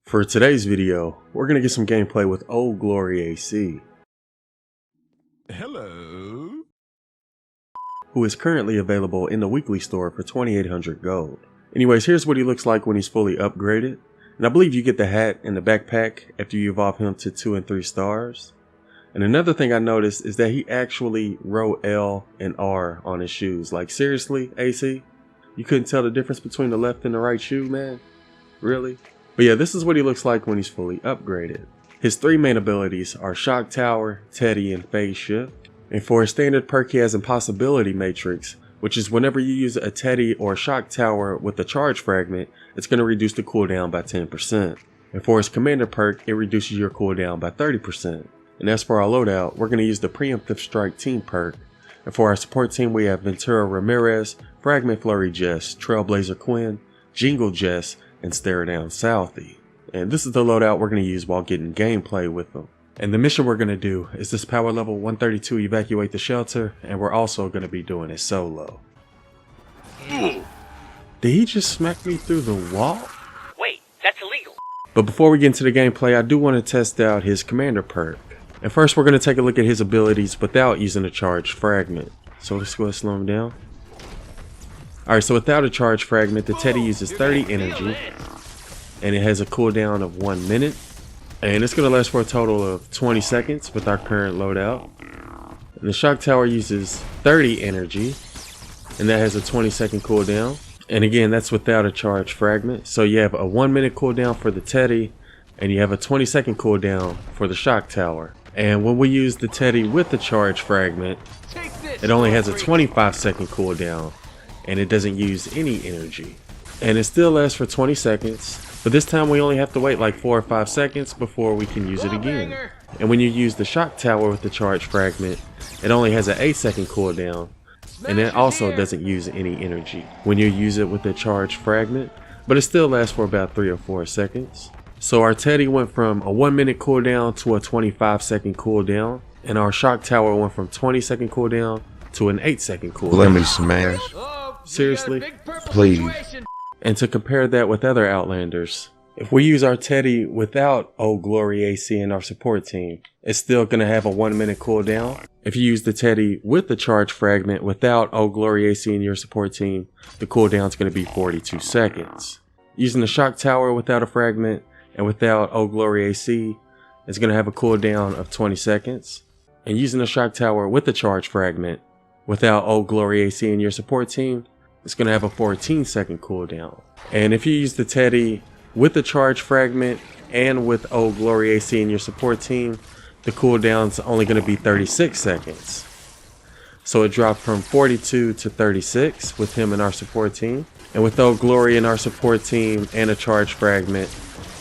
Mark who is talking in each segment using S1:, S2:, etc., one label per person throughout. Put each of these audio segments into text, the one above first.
S1: For today's video, we're going to get some gameplay with Old Glory AC.
S2: Hello.
S1: Who is currently available in the weekly store for 2,800 gold. Anyways, here's what he looks like when he's fully upgraded. And I believe you get the hat and the backpack after you evolve him to 2 and 3 stars. And another thing I noticed is that he actually wrote L and R on his shoes. Like seriously, AC? You couldn't tell the difference between the left and the right shoe, man? Really? But yeah, this is what he looks like when he's fully upgraded. His 3 main abilities are Shock Tower, Teddy, and Phase Shift. And for his standard perk, he has Impossibility Matrix, which is whenever you use a Teddy or Shock Tower with a charge fragment, it's going to reduce the cooldown by 10%. And for his commander perk, it reduces your cooldown by 30%. And as for our loadout, we're going to use the Preemptive Strike Team perk. And for our support team, we have Ventura Ramirez, Fragment Flurry Jess, Trailblazer Quinn, Jingle Jess, and Stare Down Southie. And this is the loadout we're going to use while getting gameplay with them. And the mission we're going to do is this power level 132 evacuate the shelter, and we're also going to be doing it solo. Did he just smack me through the wall?
S3: Wait, that's illegal.
S1: But before we get into the gameplay, I do want to test out his commander perk. And first we're going to take a look at his abilities without using a charged fragment. So let's go ahead and slow him down. Alright, so without a charge fragment, the Teddy uses 30 energy, and it has a cooldown of 1 minute, and it's going to last for a total of 20 seconds with our current loadout. And the Shock Tower uses 30 energy, and that has a 20-second cooldown, and again, that's without a charge fragment. So you have a 1 minute cooldown for the Teddy, and you have a 20-second cooldown for the Shock Tower. And when we use the Teddy with the charge fragment, it only has a 25-second cooldown, and it doesn't use any energy. And it still lasts for 20 seconds, but this time we only have to wait like 4 or 5 seconds before we can use it again. And when you use the Shock Tower with the charge fragment, it only has an 8-second cooldown, and it also doesn't use any energy when you use it with the charge fragment, but it still lasts for about 3 or 4 seconds. So our Teddy went from a 1 minute cooldown to a 25-second cooldown, and our Shock Tower went from 20-second cooldown to an 8-second cooldown.
S2: Let me smash.
S1: Seriously?
S2: Please.
S1: And to compare that with other Outlanders, if we use our Teddy without Old Glory AC in our support team, it's still going to have a 1 minute cooldown. If you use the Teddy with the charge fragment without Old Glory AC in your support team, the cooldown is going to be 42 seconds. Using the Shock Tower without a fragment and without Old Glory AC, it's going to have a cooldown of 20 seconds. And using the Shock Tower with the charge fragment without Old Glory AC in your support team, it's going to have a 14-second cooldown. And if you use the Teddy with the charge fragment and with Old Glory AC in your support team, the cooldown's only going to be 36 seconds. So it dropped from 42 to 36 with him in our support team. And with Old Glory in our support team and a charge fragment,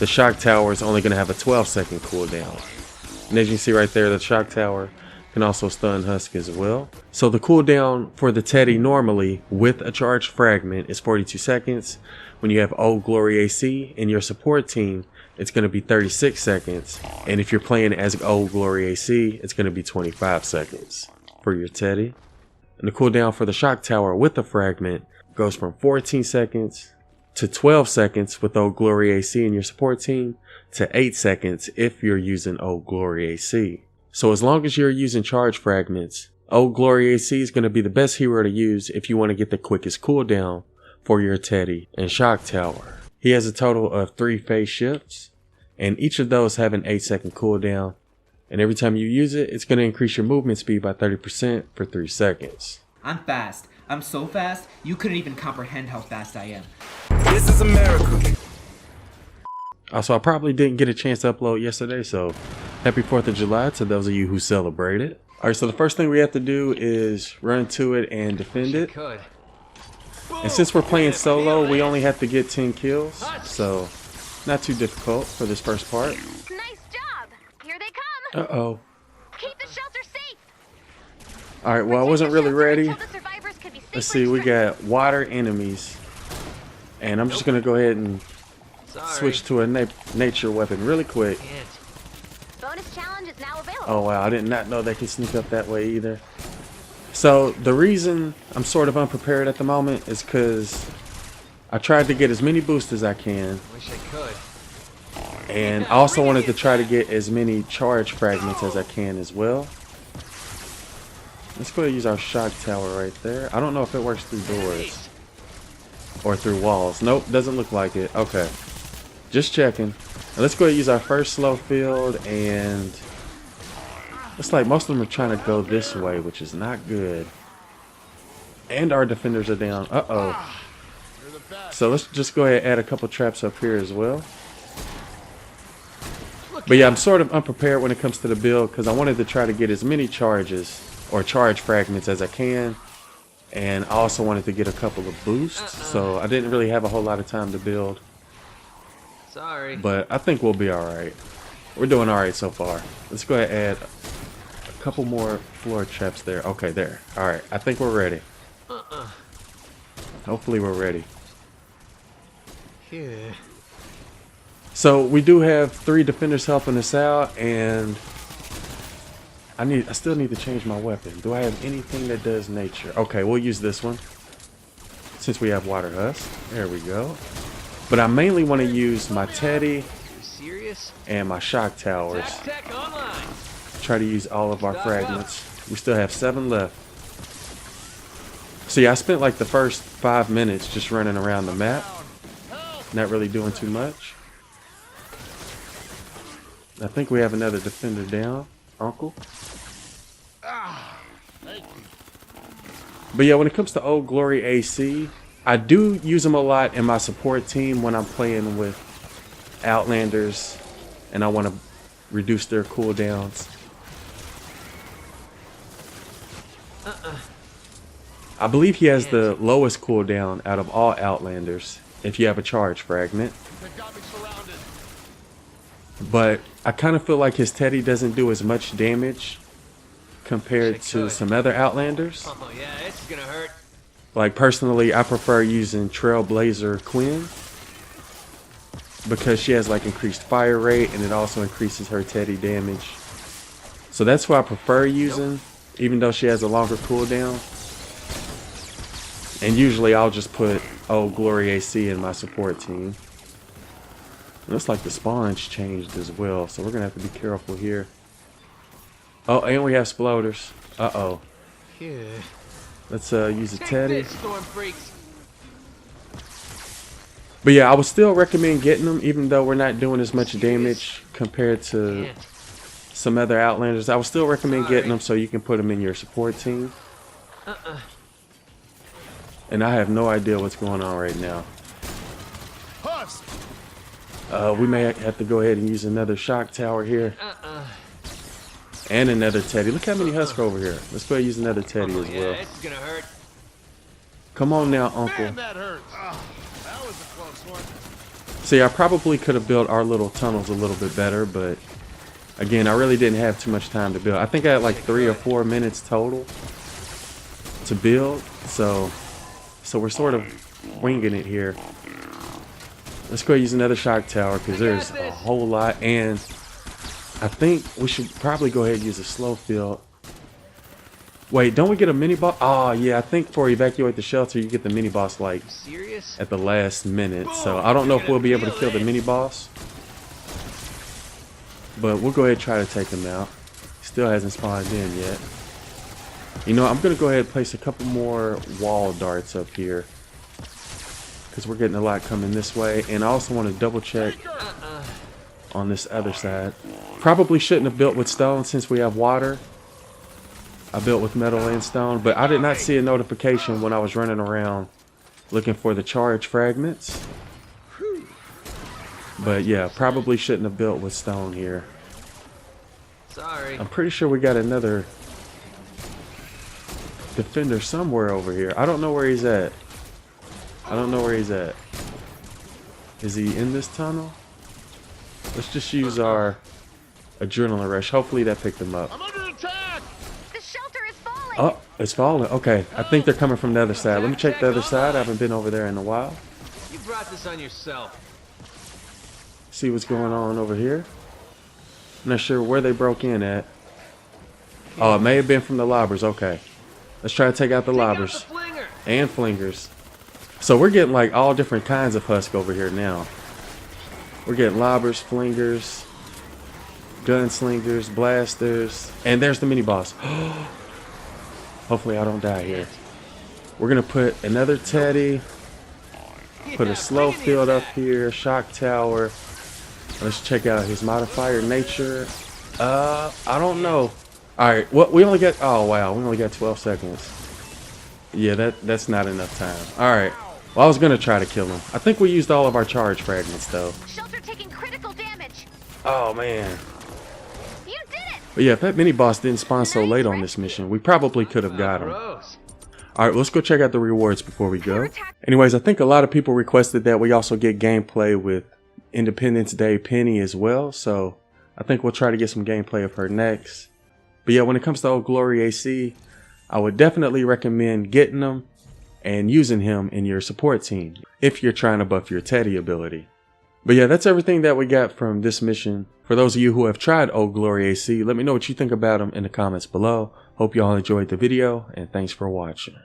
S1: the Shock Tower is only going to have a 12-second cooldown. And as you can see right there, the Shock Tower can also stun Husk as well. So the cooldown for the Teddy normally with a charged fragment is 42 seconds. When you have Old Glory AC in your support team, it's going to be 36 seconds. And if you're playing as Old Glory AC, it's going to be 25 seconds for your Teddy. And the cooldown for the Shock Tower with the fragment goes from 14 seconds to 12 seconds with Old Glory AC in your support team to 8 seconds if you're using Old Glory AC. So as long as you're using charge fragments, Old Glory AC is going to be the best hero to use if you want to get the quickest cooldown for your Teddy and Shock Tower. He has a total of 3 phase shifts, and each of those have an 8-second cooldown. And every time you use it, it's going to increase your movement speed by 30% for 3 seconds.
S4: I'm fast. I'm so fast, you couldn't even comprehend how fast I am.
S2: This is America.
S1: Also, I probably didn't get a chance to upload yesterday, so happy 4th of July to those of you who celebrated. Alright, so the first thing we have to do is run to it and defend it. And since we're playing solo, we only have to get 10 kills, so not too difficult for this first part.
S5: Nice job. Here they come.
S1: Uh-oh.
S5: Keep the shelter safe.
S1: Alright, well, I wasn't really ready.
S5: Until the survivors could be
S1: Let's
S5: safely
S1: see, we
S5: extracted.
S1: got water enemies. And I'm just going to go ahead and switch to a nature weapon really quick.
S5: Bonus challenge is now available.
S1: Oh wow, I did not know they could sneak up that way either. So the reason I'm sort of unprepared at the moment is because I tried to get as many boosts as I can.
S3: Wish I could.
S1: And I also wanted to try to get as many charge fragments as I can as well. Let's go ahead and use our shock tower right there. I don't know if it works through doors or through walls. Nope, doesn't look like it. Okay, just checking. Now let's go ahead and use our first slow field, and looks like most of them are trying to go this way, which is not good. And our defenders are down. Uh-oh. So let's just go ahead and add a couple traps up here as well. But yeah, I'm sort of unprepared when it comes to the build because I wanted to try to get as many charges or charge fragments as I can. And I also wanted to get a couple of boosts. So I didn't really have a whole lot of time to build.
S3: Sorry.
S1: But I think we'll be alright. We're doing alright so far. Let's go ahead and add a couple more floor traps there. Okay, there. Alright, I think we're ready. Hopefully we're ready.
S3: Yeah.
S1: So we do have 3 defenders helping us out, and I still need to change my weapon. Do I have anything that does nature? Okay, we'll use this one since we have water husk. There we go. But I mainly want to use my teddy and my shock towers. Try to use all of our fragments. We still have 7 left. So yeah, I spent like the first 5 minutes just running around the map, not really doing too much. I think we have another defender down, Uncle. But yeah, when it comes to Old Glory AC, I do use them a lot in my support team when I'm playing with Outlanders and I want to reduce their cooldowns. I believe he has the lowest cooldown out of all Outlanders if you have a charge fragment. But I kind of feel like his teddy doesn't do as much damage compared to some other Outlanders.
S3: Oh yeah, it's gonna hurt.
S1: Like personally, I prefer using Trailblazer Quinn because she has like increased fire rate and it also increases her teddy damage. So that's who I prefer using, even though she has a longer cooldown. And usually I'll just put Old Glory AC in my support team. Looks like the spawn's changed as well, so we're gonna have to be careful here. Oh, and we have sploders. Uh-oh.
S3: Yeah.
S1: Let's use a teddy. But yeah, I would still recommend getting them, even though we're not doing as much damage compared to some other Outlanders. I would still recommend getting them so you can put them in your support team. And I have no idea what's going on right now. We may have to go ahead and use another shock tower here. And another teddy. Look how many husks over here. Let's go ahead and use another teddy as well.
S3: Yeah, it's gonna hurt.
S1: Come on now, Uncle.
S2: Man, that hurts. That was a close one.
S1: See, I probably could have built our little tunnels a little bit better, but again, I really didn't have too much time to build. I think I had like 3 or 4 minutes total to build, so we're sort of winging it here. Let's go use another shock tower because there's a whole lot, and I think we should probably go ahead and use a slow field. Wait, don't we get a mini boss? Oh yeah, I think for evacuate the shelter you get the mini boss like at the last minute. So I don't know if we'll be able to kill the mini boss, but we'll go ahead and try to take him out. Still hasn't spawned in yet. You know, I'm gonna go ahead and place a couple more wall darts up here because we're getting a lot coming this way, and I also want to double check on this other side. Probably shouldn't have built with stone since we have water. I built with metal and stone, but I did not see a notification when I was running around looking for the charge fragments. But yeah, probably shouldn't have built with stone here.
S3: Sorry.
S1: I'm pretty sure we got another defender somewhere over here. I don't know where he's at. I don't know where he's at. Is he in this tunnel? Let's just use our adrenaline rush. Hopefully that picked him up.
S2: I'm under attack.
S5: The shelter is falling.
S1: Oh, it's falling. Okay, I think they're coming from the other side. Let me check the other side. I haven't been over there in a while.
S3: You brought this on yourself.
S1: See what's going on over here. I'm not sure where they broke in at. Oh, it may have been from the lobbers. Okay, let's try to take out the lobbers and flingers. So we're getting like all different kinds of husk over here now. We're getting lobbers, flingers, gunslingers, blasters, and there's the mini boss. Hopefully I don't die here. We're gonna put another Teddy, put a slow field up here, shock tower. Let's check out his modifier nature. I don't know. Alright, what we only got, oh wow, we only got 12 seconds. Yeah, that's not enough time. Alright. Well, I was gonna try to kill him. I think we used all of our charge fragments though.
S5: Shelter taking critical damage.
S1: Oh man.
S5: You did it.
S1: But yeah, if that mini boss didn't spawn so late on this mission, we probably could have got him.
S3: Gross.
S1: Alright, let's go check out the rewards before we go. Anyways, I think a lot of people requested that we also get gameplay with Independence Day Penny as well, so I think we'll try to get some gameplay of her next. But yeah, when it comes to Old Glory AC, I would definitely recommend getting him and using him in your support team if you're trying to buff your Teddy ability. But yeah, that's everything that we got from this mission. For those of you who have tried Old Glory AC, let me know what you think about him in the comments below. Hope y'all enjoyed the video, and thanks for watching.